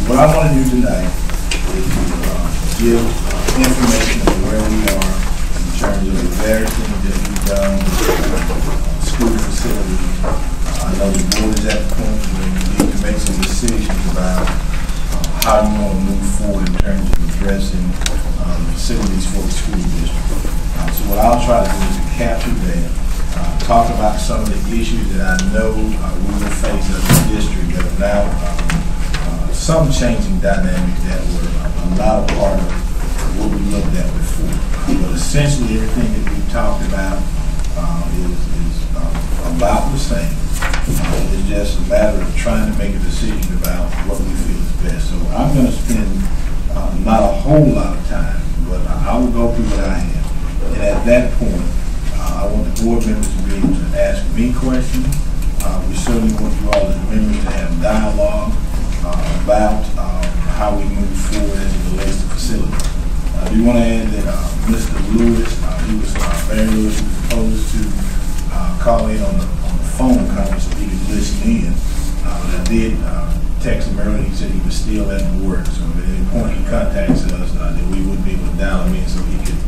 what I want to do tonight is give information of where we are in terms of the various things that we've done with school facilities. I know the board is at the point where you need to make some decisions about how you want to move forward in terms of addressing facilities for the school district. So what I'll try to do is to capture that, talk about some of the issues that I know we will face as a district that are now some changing dynamics that were not a part of what we looked at before. But essentially everything that we've talked about is about the same. It's just a matter of trying to make a decision about what we feel is best. So I'm going to spend not a whole lot of time, but I will go through what I have. And at that point, I want the board members to be able to ask me questions. We certainly want you all as members to have dialogue about how we move forward as it relates to facilities. I do want to add that Mr. Lewis, Barry Lewis, was supposed to call in on the phone conference so he could listen in. But I did text him earlier. He said he was still at work. So at any point he contacts us, that we would be able to dial him in so he could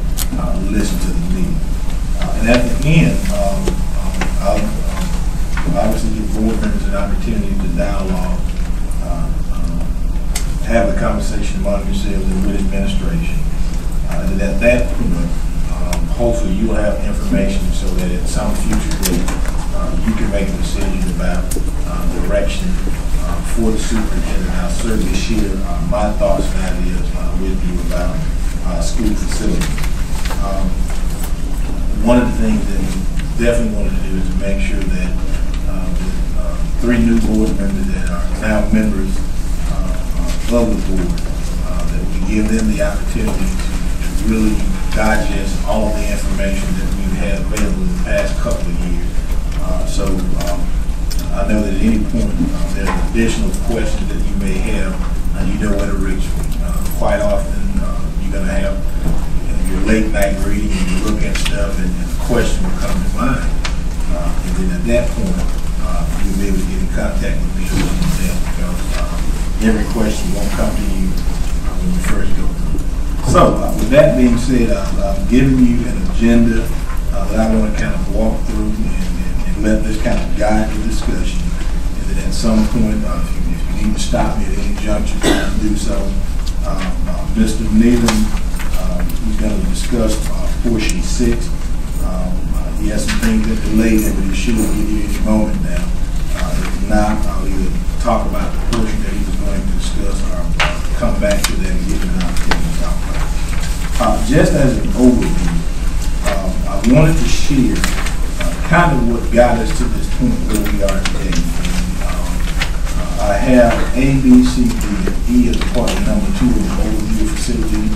listen to the meeting. And at the end, I'll obviously give board members an opportunity to dialogue, have a conversation among yourselves and with administration. And at that point, hopefully you'll have information so that at some future date, you can make a decision about direction for the superintendent. I'll certainly share my thoughts and ideas with you about school facilities. One of the things that we definitely wanted to do is to make sure that the 3 new board members that are now members of the board, that we give them the opportunity to really digest all of the information that we've had available in the past couple of years. So I know that at any point there's additional questions that you may have, you know where to reach me. Quite often you're going to have your late night reading and you look at stuff and a question will come to mind. And then at that point, you'll be able to get in contact with me because every question won't come to you when you first go through. So with that being said, I've given you an agenda that I want to kind of walk through and let this kind of guide the discussion. And then at some point, if you need to stop me at any juncture, do so. Mr. Needham, he's going to discuss portion 6. He has some things that delayed him, but he should give you any moment now. If not, I'll either talk about the portion that he was going to discuss or come back to that and give him an opportunity to talk about it. Just as an overview, I wanted to share kind of what got us to this point where we are today. I have A, B, C, D, and E as part of number 2 of the overview of facility,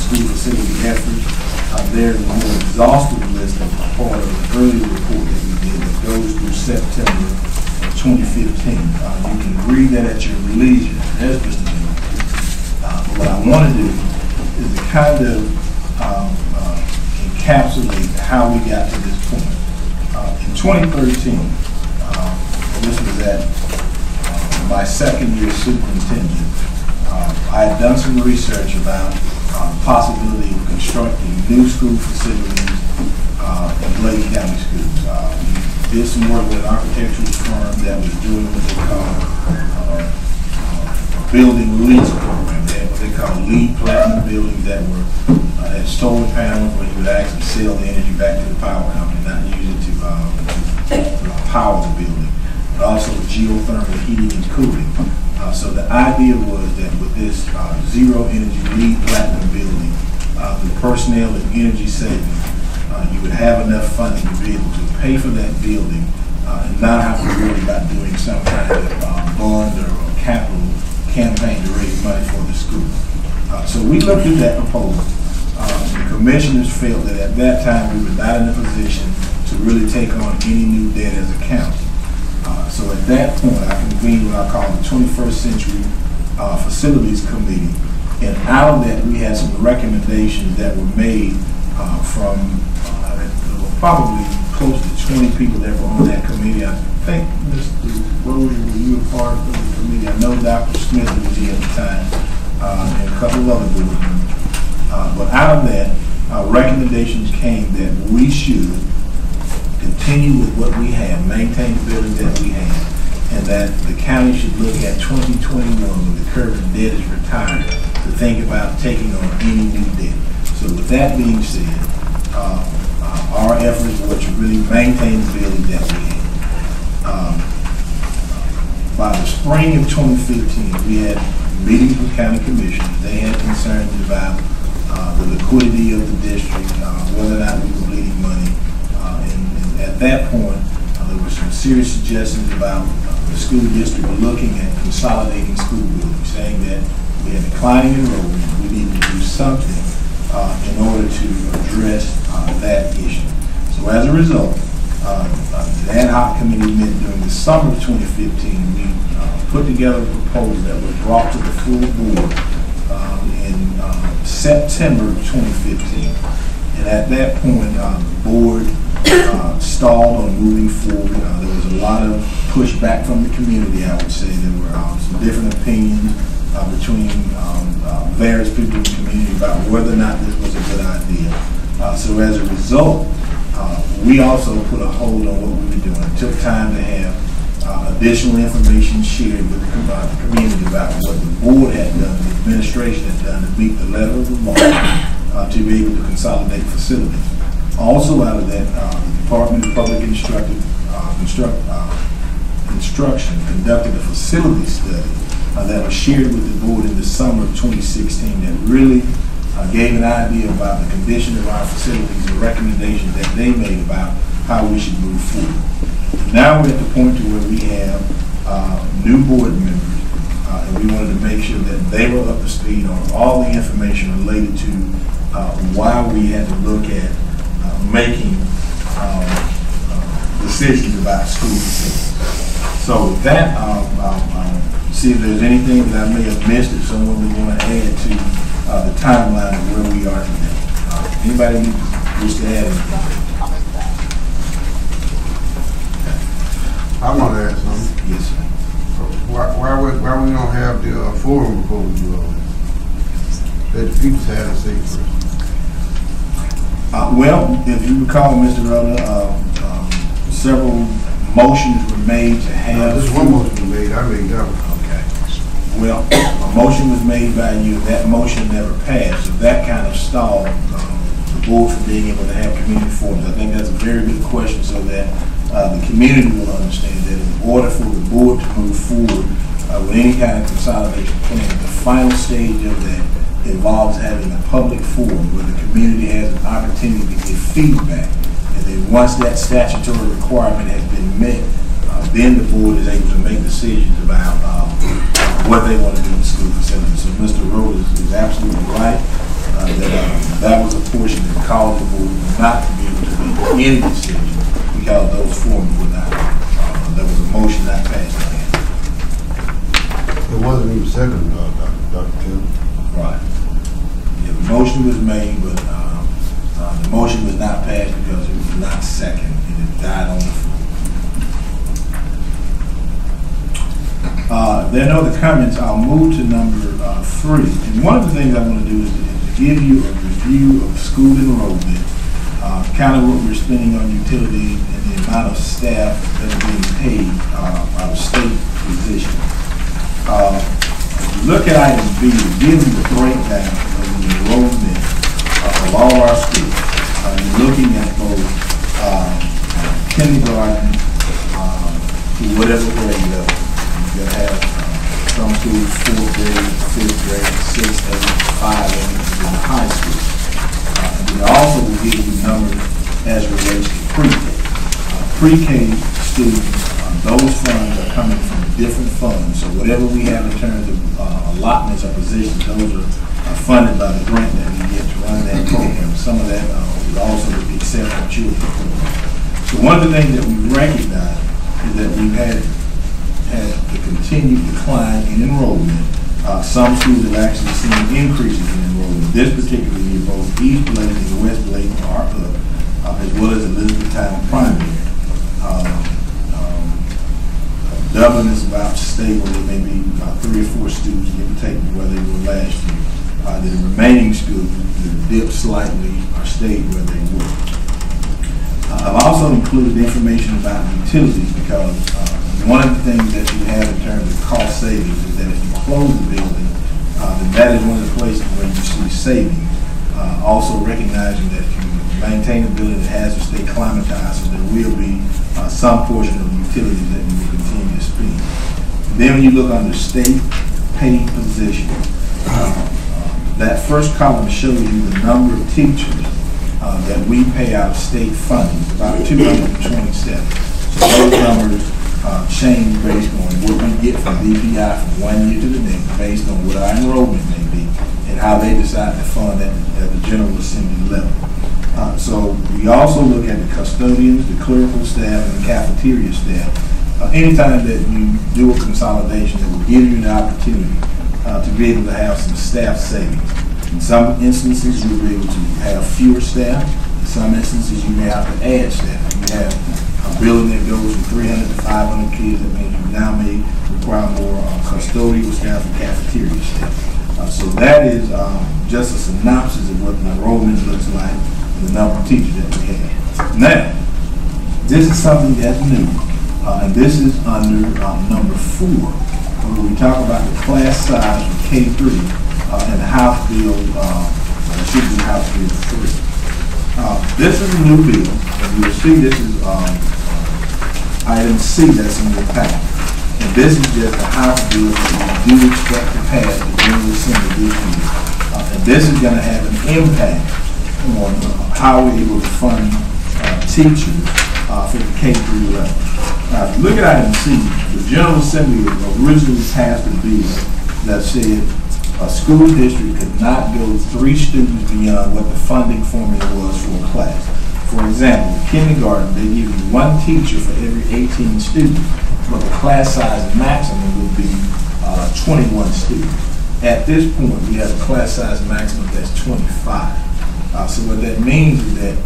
school facility efforts. There's a more exhaustive list of part of the earlier report that we did that goes through September of 2015. You can read that at your leisure. That's just a minute. But what I want to do is to kind of encapsulate how we got to this point. In 2013, this was at my second year superintendent, I had done some research about possibility of constructing new school facilities in Bladen County schools. We did some work with an architectural firm that was doing what they call a building lease program. They had what they call LEED platinum buildings that were had solar panels where you would actually sell the energy back to the power company, not use it to power the building, but also geothermal heating and cooling. So the idea was that with this zero energy LEED platinum building, the personnel and energy savings, you would have enough funding to be able to pay for that building and not have to worry about doing some kind of bond or capital campaign to raise money for the school. So we looked at that proposal. The commissioners felt that at that time we were not in a position to really take on any new debt as a county. So at that point, I convened what I call the 21st Century Facilities Committee. And out of that, we had some recommendations that were made from probably close to 20 people that were on that committee. I think Mr. Rose, you were part of the committee. I know Dr. Smith was here at the time, and a couple of other board members. But out of that, recommendations came that we should continue with what we have, maintain the building that we have, and that the county should look at 2021 when the current debt is retired to think about taking on any new debt. So with that being said, our efforts were to really maintain the building that we have. By the spring of 2015, we had meetings with county commissioners. They had concerns about the liquidity of the district, whether or not we were bleeding money. And at that point, there were some serious suggestions about the school district looking at consolidating school buildings, saying that we had declining enrollment. We needed to do something in order to address that issue. So as a result, the ad hoc committee met during the summer of 2015. We put together a proposal that was brought to the full board in September of 2015. And at that point, the board stalled on moving forward. There was a lot of pushback from the community, I would say. There were some different opinions between various people in the community about whether or not this was a good idea. So as a result, we also put a hold on what we were doing. It took time to have additional information shared with the community about what the board had done, the administration had done to meet the letter of the law to be able to consolidate facilities. Also out of that, the Department of Public Instruction conducted a facility study that was shared with the board in the summer of 2016 that really gave an idea about the condition of our facilities and recommendations that they made about how we should move forward. Now we're at the point to where we have new board members, and we wanted to make sure that they were up to speed on all the information related to why we had to look at making decisions about school facilities. So with that, see if there's anything that I may have missed that someone would want to add to the timeline of where we are today. Anybody wish to add anything? I want to add something. Yes, sir. Why we don't have the forum proposal that the people had to say first? Well, if you recall, Mr. Rhoda, several motions were made to have. This one motion was made. I made that one. Okay. Well, a motion was made by you. That motion never passed. So that kind of stalled the board from being able to have community forums. I think that's a very good question, so that the community will understand that in order for the board to move forward with any kind of consolidation plan, the final stage of that involves having a public forum where the community has an opportunity to give feedback. And then once that statutory requirement has been met, then the board is able to make decisions about what they want to do in the school facility. So Mr. Rhodes is absolutely right that was a portion that caused the board not to be able to make any decision because those forums were not, there was a motion not passed on that. It wasn't even second, Dr. Tim. Right. Yeah, the motion was made, but the motion was not passed because it was not second, and it died on the floor. There are no other comments. I'll move to number 3. And one of the things I want to do is to give you a review of school enrollment, kind of what we're spending on utilities and the amount of staff that are being paid out of state positions. Look at item B, gives you the breakdown of the enrollment of all our schools. You're looking at both kindergarten to whatever grade level. You're going to have some schools 4th grade, 5th grade, 6th, 8th, 5th, and in the high school. And we also will give you numbers as it relates to pre-K. Pre-K students, those funds are coming from different funds. So whatever we have in terms of allotments or positions, those are funded by the grant that we get to run that program. Some of that is also the Exceptional Children program. So one of the things that we recognize is that we've had the continued decline in enrollment. Some schools have actually seen increases in enrollment. This particular year, both East Bladen and West Bladen are up, as well as Elizabethtown Primary. Dublin is about stable. There may be about 3 or 4 students, give or take, where they were last year. The remaining schools that dipped slightly or stayed where they were. I've also included information about utilities because one of the things that you have in terms of cost savings is that if you close the building, then that is one of the places where you see savings. Also recognizing that if you maintain a building that has to stay climatized, so there will be some portion of utilities that you will continue to spend. Then when you look under state paid positions, that first column shows you the number of teachers that we pay out of state funding, about 227. So those numbers change based on what we get from DPI from one year to the next, based on what our enrollment may be, and how they decide to fund at the General Assembly level. So we also look at the custodians, the clerical staff, and the cafeteria staff. Anytime that you do a consolidation, it will give you the opportunity to be able to have some staff savings. In some instances, you'll be able to have fewer staff. In some instances, you may have to add staff. You have a building that goes from 300 to 500 kids, that means you now may require more custodial staff and cafeteria staff. So that is just a synopsis of what the enrollment looks like and the number of teachers that we have. Now, this is something that's new, and this is under number 4, where we talk about the class size from K-3 and the House Bill, should be House Bill 3. This is a new bill, and you'll see this is item C that's in your packet. And this is just a House bill that we do expect to pass the General Assembly this year. And this is going to have an impact on how we're able to fund teachers for the K-3 level. Now, if you look at item C, the General Assembly originally passed a bill that said a school district could not go 3 students beyond what the funding formula was for a class. For example, in kindergarten, they give you 1 teacher for every 18 students, but the class size maximum would be 21 students. At this point, we have a class size maximum that's 25. So what that means is that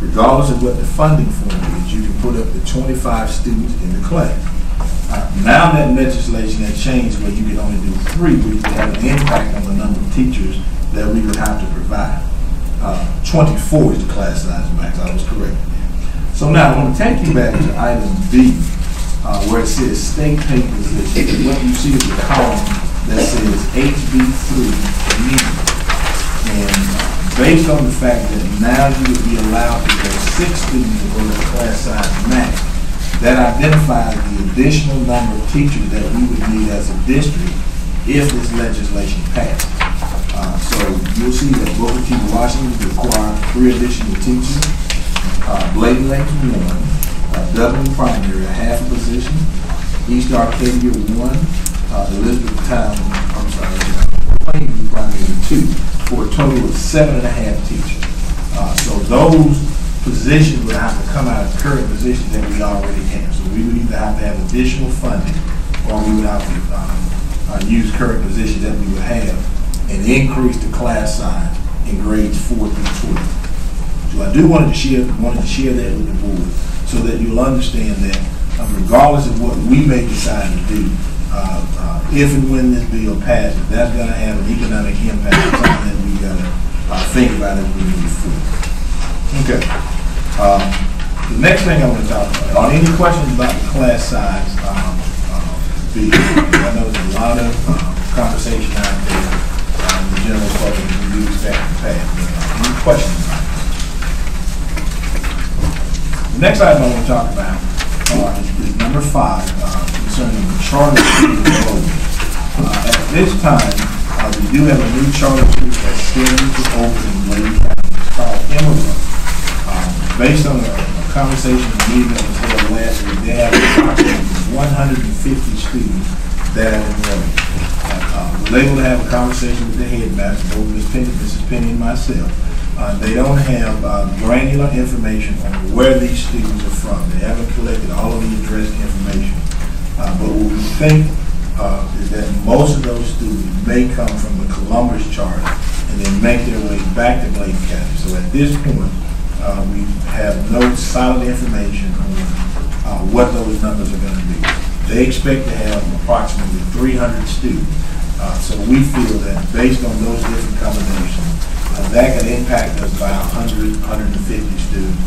regardless of what the funding formula is, you can put up to 25 students in the class. Now that legislation has changed where you can only do 3, which would have an impact on the number of teachers that we would have to provide. 24 is the class size max, I was correct. So now I want to take you back to item B, where it says state paid position. What you see is a column that says HB3 needed. And based on the fact that now you would be allowed to go 6 students below the class size max, that identifies the additional number of teachers that we would need as a district if this legislation passed. So you'll see that Booker T. Washington require 3 additional teachers, Bladen Lake 1, Dublin Primary, a half a position, East Arcadia 1, Elizabeth Town, Plainview Primary 2, for a total of 7.5 teachers. So those positions would have to come out of current positions that we already have. So we would either have to have additional funding, or we would have to use current positions that we would have and increase the class size in grades 4 through 12. So I do wanted to share that with the board so that you'll understand that regardless of what we may decide to do, if and when this bill passes, that's going to have an economic impact, something that we got to think about as we move forward. Okay. The next thing I want to talk about, are any questions about the class size bill? I know there's a lot of conversation out there in the general public and we do expect to pass. Any questions about it? The next item I want to talk about is number 5, concerning the charter school enrollment. At this time, we do have a new charter school that's scheduled to open in Bladen County. It's called Emerald. Based on a conversation meeting that was held last week, they have approximately 150 students that have enrolled. Was able to have a conversation with the headmaster, both Mrs. Penny and myself. They don't have granular information on where these students are from. They haven't collected all of the address information. But what we think is that most of those students may come from the Columbus charter and then make their way back to Bladen County. So at this point, we have no solid information on what those numbers are going to be. They expect to have approximately 300 students. So we feel that based on those different combinations, that can impact us by 100, 150 students.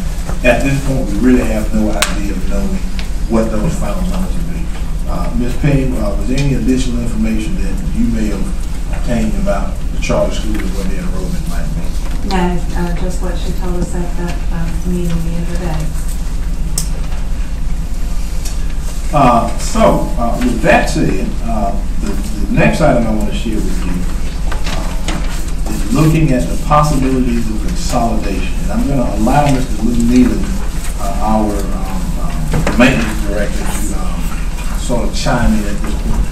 At this point, we really have no idea of knowing what those final numbers will be. Ms. Penny, was there any additional information that you may have obtained about the charter schools and what their enrollment might be? No, just what she told us at that meeting the other day. With that said, the next item I want to share with you is looking at the possibilities of consolidation. And I'm going to allow Mr. Lou Nealon, our maintenance director, to sort of chime in at this point.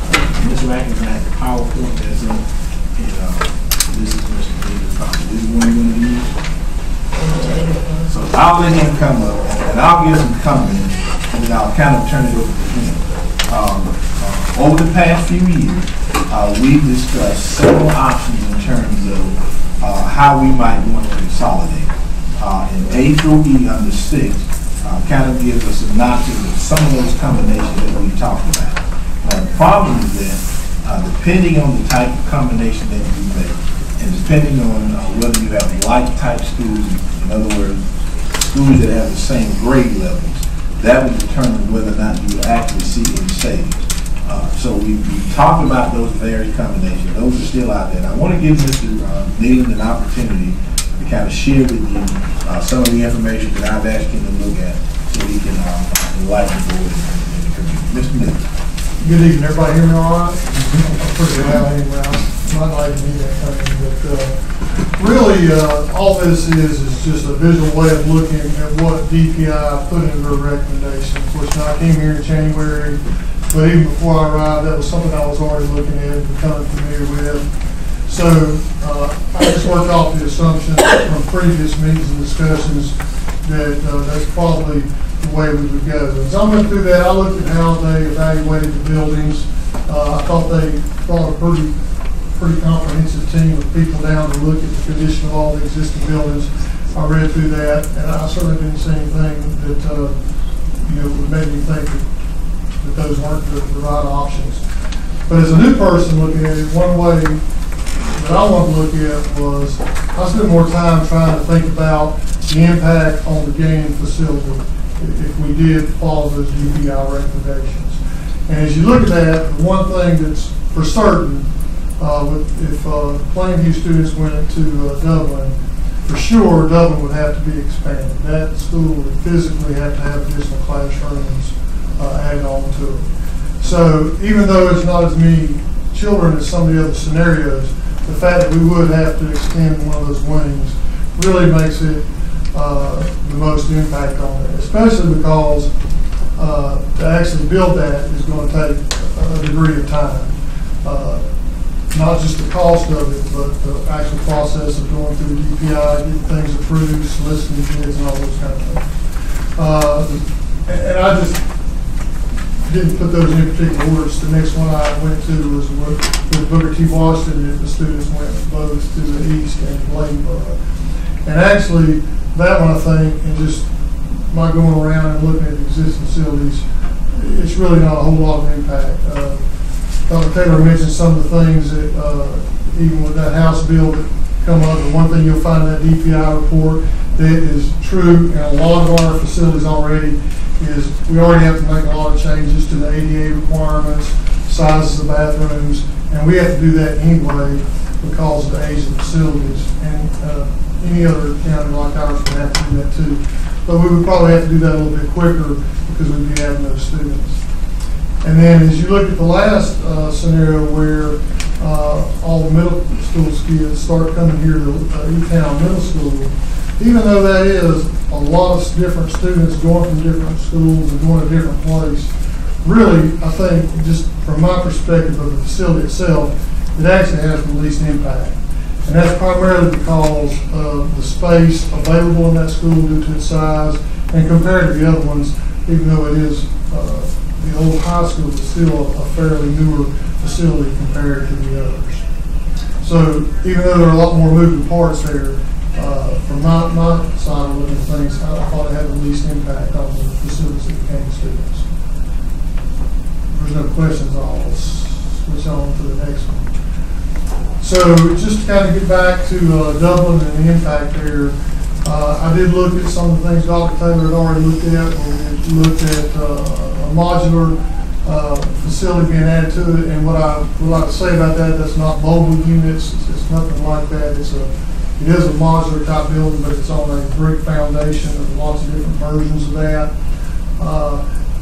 Ms. Lackman has the PowerPoint that's up, and this is Mr. Nealon's copy. This is one you're going to use. So I'll let him come up, and I'll give some comments, and then I'll kind of turn it over to him. Over the past few years, we've discussed several options in terms of how we might want to consolidate. And A through E under 6 kind of gives a synopsis of some of those combinations that we talked about. The problem is that depending on the type of combination that you make, and depending on whether you have like-type schools, in other words, schools that have the same grade levels, that will determine whether or not you will actually see any savings. So we talked about those various combinations. Those are still out there. And I want to give Mr. Nealon an opportunity to kind of share with you some of the information that I've asked him to look at so he can enlighten the board and the community. Mr. Nealon. Good evening, everybody hear me all right? I'm pretty loud anyway. I'm not like me that thing, but really all this is just a visual way of looking at what DPI put into their recommendation. Of course, I came here in January, but even before I arrived, that was something I was already looking at and becoming familiar with. So I just worked off the assumption from previous meetings and discussions that that's probably the way we would go. As I went through that, I looked at how they evaluated the buildings. I thought they brought a pretty comprehensive team of people down to look at the condition of all the existing buildings. I read through that, and I certainly didn't see anything that would make me think that those weren't the right options. But as a new person looking at it, one way that I wanted to look at was I spent more time trying to think about the impact on the gaming facility if we did follow those DPI recommendations. And as you look at that, the one thing that's for certain, if Plainview students went to Dublin, for sure Dublin would have to be expanded. That school would physically have to have additional classrooms added on to it. So even though it's not as many children as some of the other scenarios, the fact that we would have to extend one of those wings really makes it the most impact on it, especially because to actually build that is going to take a degree of time. Not just the cost of it, but the actual process of going through the DPI, getting things approved, soliciting bids, and all those kind of things. And I just didn't put those in particular orders. The next one I went to was with Booker T. Washington, and the students went both to the east and Bladen. And actually, that one I think, and just my going around and looking at the existing facilities, it's really not a whole lot of impact. Dr. Taylor mentioned some of the things that, even with that House bill that come up, the one thing you'll find in that DPI report that is true in a lot of our facilities already is we already have to make a lot of changes to the ADA requirements, sizes of bathrooms, and we have to do that anyway because of the age of the facilities. And any other county like ours would have to do that too. But we would probably have to do that a little bit quicker because we'd be having those students. And then as you look at the last scenario where all the middle school kids start coming here to E-Town Middle School, even though that is a lot of different students going from different schools and going to different places, really, I think, just from my perspective of the facility itself, it actually has the least impact. And that's primarily because of the space available in that school due to its size, and compared to the other ones, even though it is the old high school, is still a fairly newer facility compared to the others. So even though there are a lot more moving parts there, from my side of looking at things, I thought it had the least impact on the facilities that became students. there's no questions, I'll switch on to the next one. So just to kind of get back to Dublin and the impact there, I did look at some of the things Dr. Taylor had already looked at. We looked at a modular facility being added to it, and what I would like to say about that, that's not mobile units, it's nothing like that. It is a modular type building, but it's on a brick foundation. There's lots of different versions of that.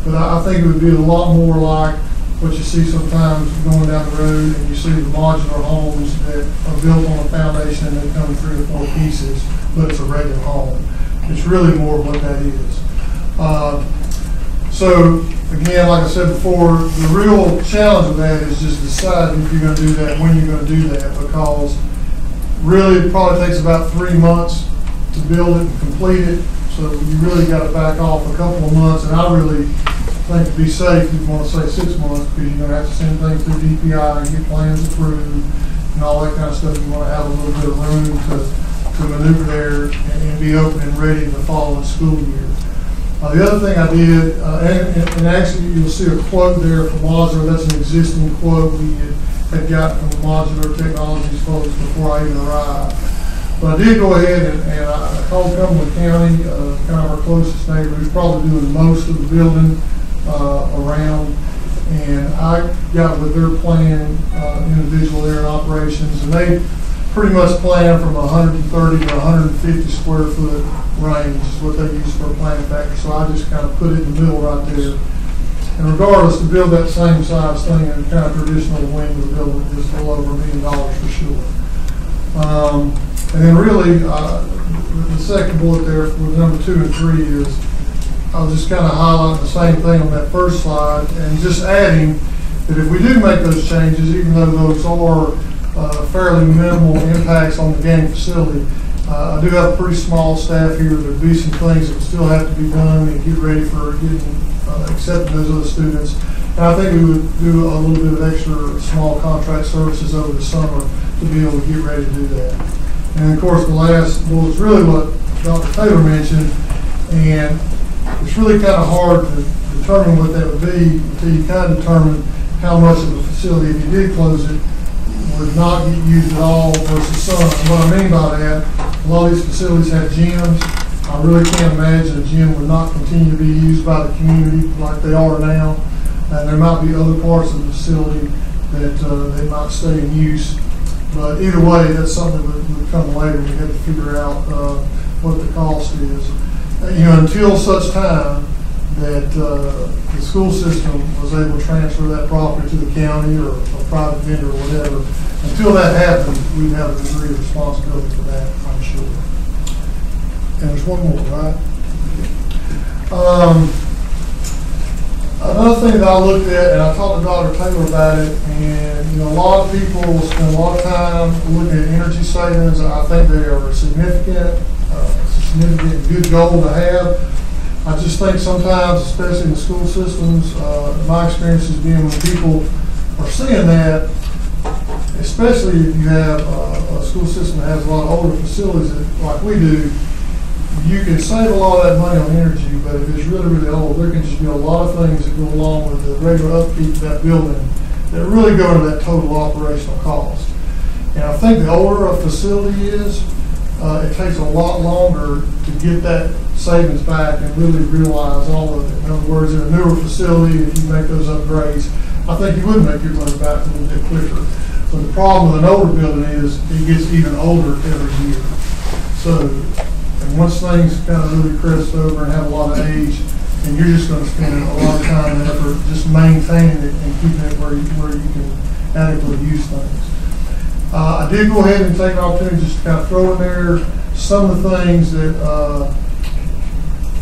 But I think it would be a lot more like what you see sometimes going down the road, and you see the modular homes that are built on a foundation and they come in 3 or 4 pieces, but it's a regular home. It's really more what that is. So again, like I said before, the real challenge of that is just deciding if you're going to do that, when you're going to do that, because really it probably takes about 3 months to build it and complete it. So you really got to back off a couple of months, and I really think to be safe, you want to say 6 months, because you're going to have to send things through DPI and get plans approved and all that kind of stuff. You want to have a little bit of room to maneuver there and be open and ready the following school year. The other thing I did, and actually you'll see a quote there from modular. That's an existing quote we had gotten from the Modular Technologies folks before I even arrived. But I did go ahead and I called Cumberland County, kind of our closest neighbor, who's probably doing most of the building around, and I got with their plan individual there in operations, and they pretty much plan from 130 to 150 square foot range is what they use for a planning factor. So I just kind of put it in the middle right there. And regardless, to build that same size thing in kind of traditional wing of the building is a little over $1 million for sure. And then really, the second bullet there with number 2 and 3 is, I was just kind of highlighting the same thing on that first slide and just adding that if we do make those changes, even though those are fairly minimal impacts on the game facility, I do have a pretty small staff here. There'd be some things that still have to be done and get ready for accepting those other students. And I think we would do a little bit of extra small contract services over the summer to be able to get ready to do that. And of course, the last bullet is really what Dr. Taylor mentioned, and it's really kind of hard to determine what that would be until you kind of determine how much of the facility, if you did close it, would not get used at all versus some. And what I mean by that, a lot of these facilities have gyms. I really can't imagine a gym would not continue to be used by the community like they are now. And there might be other parts of the facility that they might stay in use. But either way, that's something that would come later. We have to figure out what the cost is. Until such time that the school system was able to transfer that property to the county or a private vendor or whatever, until that happens, we'd have a degree of responsibility for that, I'm sure. And there's one more, right? Another thing that I looked at, and I talked to Dr. Taylor about it, and a lot of people spend a lot of time looking at energy savings. I think they are a significant good goal to have. I just think sometimes, especially in the school systems, my experience has been when people are seeing that, especially if you have a school system that has a lot of older facilities like we do, you can save a lot of that money on energy, but if it's really, really old, there can just be a lot of things that go along with the regular upkeep of that building that really go into that total operational cost. And I think the older a facility is, it takes a lot longer to get that savings back and really realize all of it. In other words, in a newer facility, if you make those upgrades, I think you would make your money back a little bit quicker. But the problem with an older building is it gets even older every year. So, and once things kind of really crest over and have a lot of age, and you're just going to spend a lot of time and effort just maintaining it and keeping it where you can adequately use things. I did go ahead and take an opportunity just to kind of throw in there some of the things that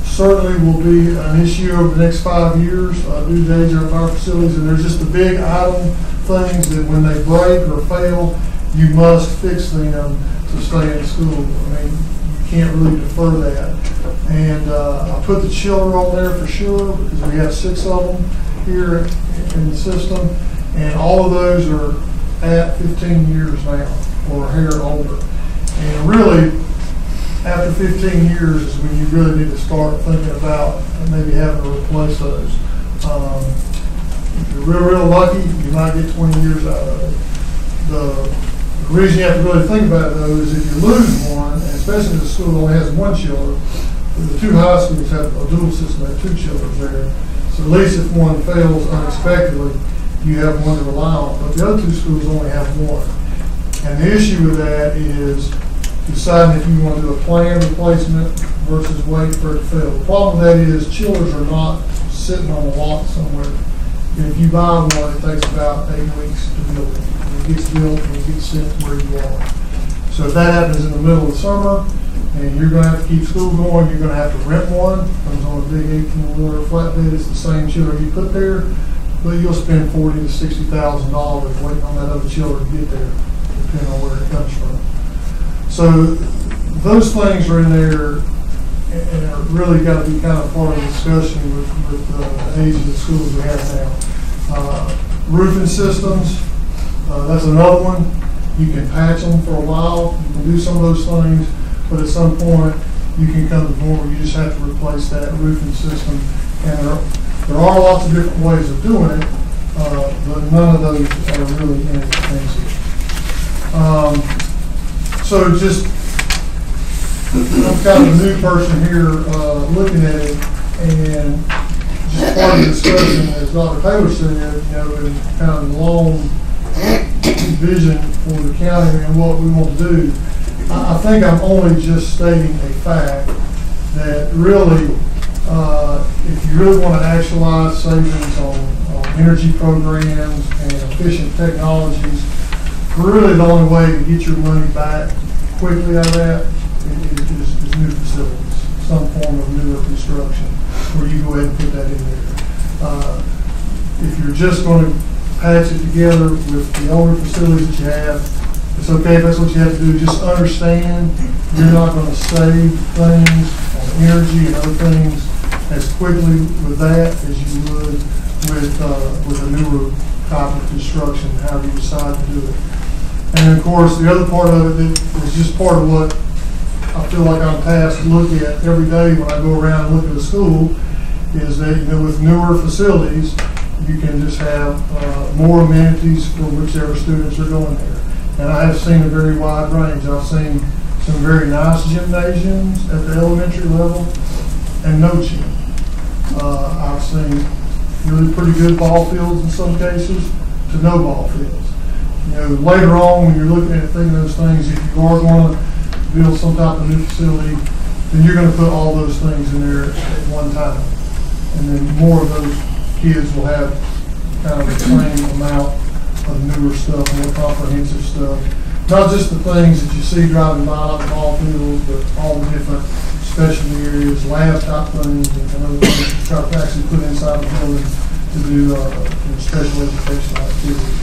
certainly will be an issue over the next 5 years due to the age of our facilities. And there's just the big item things that when they break or fail, you must fix them to stay in school. I mean, you can't really defer that. And I put the chiller on there for sure because we have 6 of them here in the system. And all of those are at 15 years now or a hair older. And really, after 15 years is when you really need to start thinking about maybe having to replace those. If you're real lucky, you might get 20 years out of it. The reason you have to really think about it, though, is if you lose one, and especially if the school only has one chiller, the two high schools have a dual system, they have two chillers there. So at least if one fails unexpectedly, you have one to rely on. But the other two schools only have one. And the issue with that is deciding if you want to do a planned replacement versus wait for it to fail. The problem with that is chillers are not sitting on a lot somewhere. And if you buy one, it takes about 8 weeks to build it. And it gets built and it gets sent to where you are. So if that happens in the middle of summer and you're going to have to keep school going, you're going to have to rent one. It comes on a big 18-wheeler flatbed. It's the same chiller you put there, but you'll spend $40,000 to $60,000 waiting on that other chiller to get there, depending on where it comes from. So those things are in there and are really got to be kind of part of the discussion with the age of the schools we have now. Roofing systems, that's another one. You can patch them for a while. You can do some of those things, but at some point you can come to the point where you just have to replace that roofing system. And there are lots of different ways of doing it, but none of those are really inexpensive. So just, I'm kind of a new person here looking at it, and just part of the discussion, as Dr. Taylor said, in kind of the long vision for the county and what we want to do. I think I'm only just stating a fact that really, if you really want to actualize savings on energy programs and efficient technologies, really the only way to get your money back quickly out of that is new facilities, some form of newer construction, where you go ahead and put that in there. If you're just going to patch it together with the older facilities that you have, it's okay if that's what you have to do. Just understand you're not going to save things on energy and other things as quickly with that as you would with a newer type of construction, however you decide to do it. And of course, the other part of it is just part of what I feel like I'm tasked to look at every day when I go around and look at a school, is that with newer facilities, you can just have more amenities for whichever students are going there. And I have seen a very wide range. I've seen some very nice gymnasiums at the elementary level and no gym. I've seen really pretty good ball fields in some cases to no ball fields. Later on when you're looking at thinking those things, if you are going to build some type of new facility, then you're going to put all those things in there at one time. And then more of those kids will have kind of the same amount of newer stuff, more comprehensive stuff. Not just the things that you see driving by like the ball fields, but all the different specialty areas, lab type things, and other things to try to actually put inside the building to do special educational activities.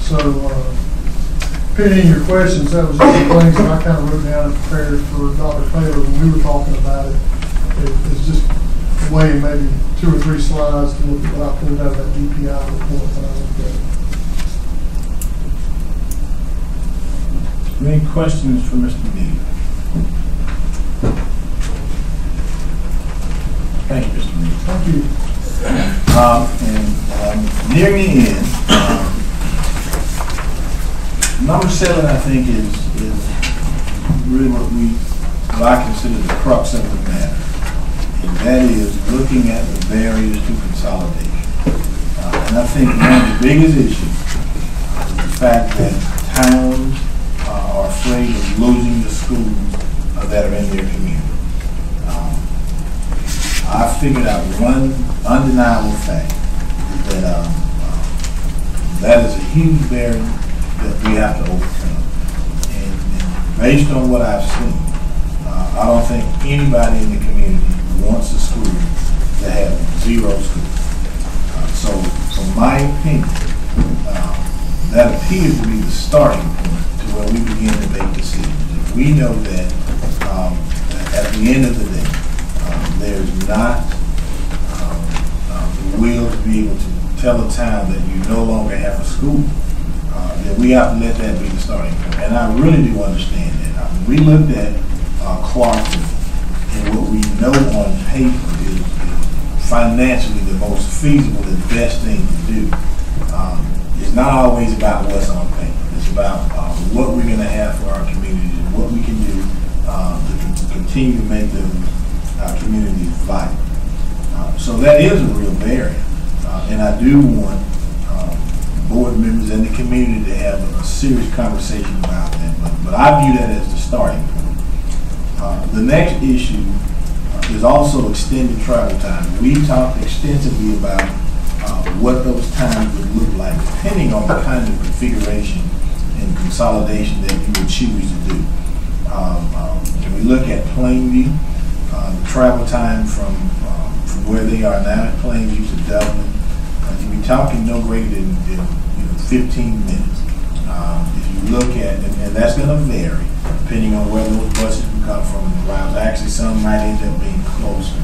So, depending on your questions, that was just the things that I kind of wrote down and prepared for Dr. Taylor when we were talking about it. It's just a way, maybe 2 or 3 slides to look at what I pulled out of that DPI report when I looked at it. Any questions for Mr. Neal? Thank you, Mr. Neal. Thank you. And near the end, number 7, I think, is really what I consider the crux of the matter, and that is looking at the barriers to consolidation. And I think one of the biggest issues is the fact that towns are afraid of losing the schools that are in their community. I figured out one undeniable fact that that is a huge barrier that we have to overcome. And based on what I've seen, I don't think anybody in the community wants a school to have 0 schools. So from my opinion, that appears to be the starting point to where we begin to make decisions. If we know that at the end of the day, there's not the will to be able to tell a town that you no longer have a school, then we have to let that be the starting point. And I really do understand that. We looked at Clarkson, and what we know on paper is financially the most feasible and best thing to do. It's not always about what's on paper. It's about what we're going to have for our communities and what we can do to continue to make those communities vital. So that is a real barrier. And I do want board members and the community to have a serious conversation about that. But I view that as the starting point. The next issue is also extended travel time. We've talked extensively about what those times would look like depending on the kind of configuration and consolidation that you would choose to do. When we look at Plainview, the travel time from where they are now at Plainview to Dublin, you're talking no greater than 15 minutes. If you look at, and that's going to vary depending on where those buses will come from and the routes. Actually, some might end up being closer,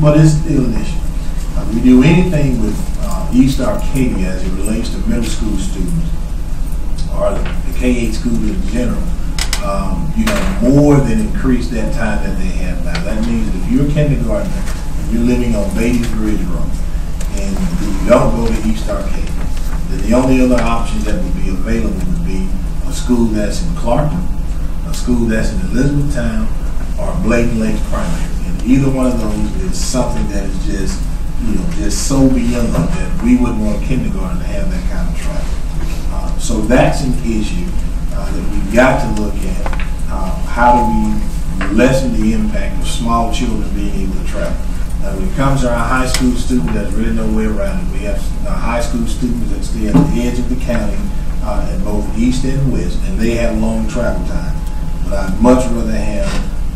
but it's still an issue. We do anything with East Arcadia as it relates to middle school students or the K-8 school in general, more than increase that time that they have now. That means if you're a kindergartner and you're living on Beatty's Ridge Road and you don't go to East Arcadia, then the only other options that would be available would be a school that's in Clarkton, a school that's in Elizabethtown, or Bladen Lakes Primary. And either one of those is something that is just so beyond that we wouldn't want a kindergarten to have that kind of travel. So that's an issue that we've got to look at. How do we lessen the impact of small children being able to travel? When it comes to our high school students, there's really no way around it. We have high school students that stay at the edge of the county in both east and west, and they have long travel time. But I'd much rather have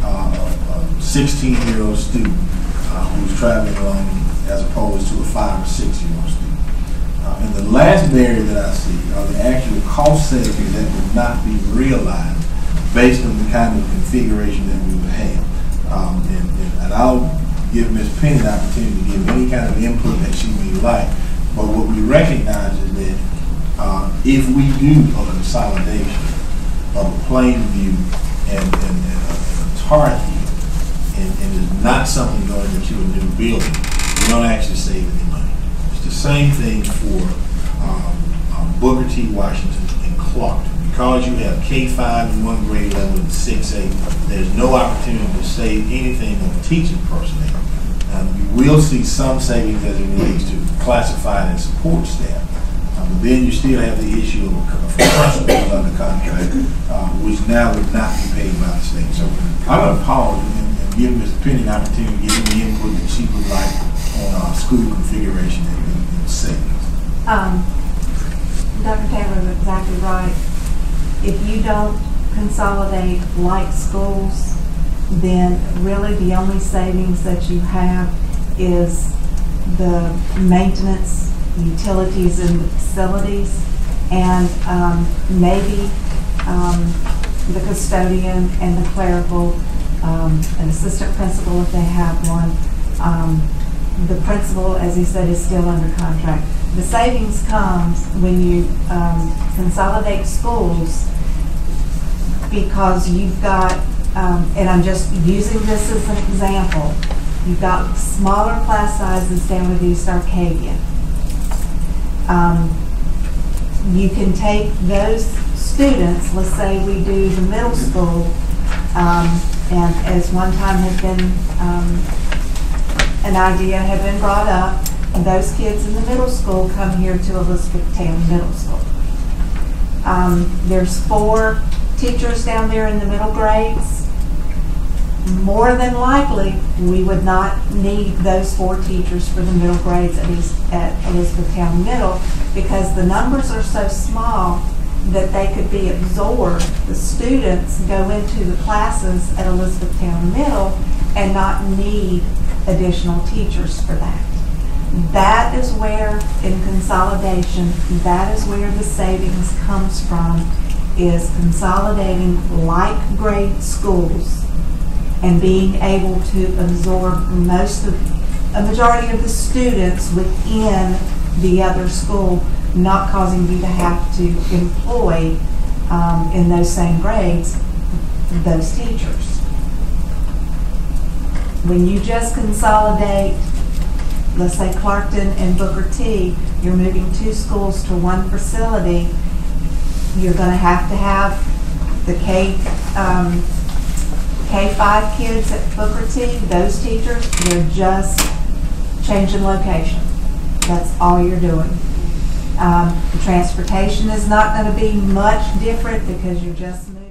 a 16-year-old student who's traveling along as opposed to a 5 or 6-year-old student. And the last barrier that I see are the actual cost savings that would not be realized based on the kind of configuration that we would have. And I'll give Ms. Penny the opportunity to give any kind of input that she may like. But what we recognize is that if we do a consolidation of a Plainview and a Target, and it's not something going into a new building, we don't actually save any money. It's the same thing for Booker T. Washington and Clarkton. Because you have K-5 in one grade level and 6A, there's no opportunity to save anything on teaching personnel. You will see some savings as it relates to classified and support staff. But then you still have the issue of principals under contract, which now would not be paid by the state. So I'm going to pause and give Ms. Penny an opportunity to give any input that she would like on school configuration and savings. Dr. Taylor is exactly right. If you don't consolidate like schools, then really the only savings that you have is the maintenance, utilities in the facilities, and maybe the custodian and the clerical, an assistant principal if they have one. The principal, as he said, is still under contract. The savings comes when you consolidate schools, because you've got, and I'm just using this as an example, you've got smaller class sizes down at East Arcadia. You can take those students, let's say we do the middle school, and as one time had been, an idea had been brought up, and those kids in the middle school come here to Elizabethtown Middle School. There's 4 teachers down there in the middle grades. More than likely, we would not need those 4 teachers for the middle grades at Elizabethtown Middle, because the numbers are so small that they could be absorbed. The students go into the classes at Elizabethtown Middle and not need additional teachers for that. That is where, in consolidation, that is where the savings comes from, is consolidating like grade schools and being able to absorb a majority of the students within the other school, not causing you to have to employ in those same grades those teachers. When you just consolidate let's say Clarkton and Booker T, you're moving 2 schools to 1 facility, you're going to have the K-5 kids at Booker T, those teachers, they're just changing location. That's all you're doing. The transportation is not going to be much different because you're just moving.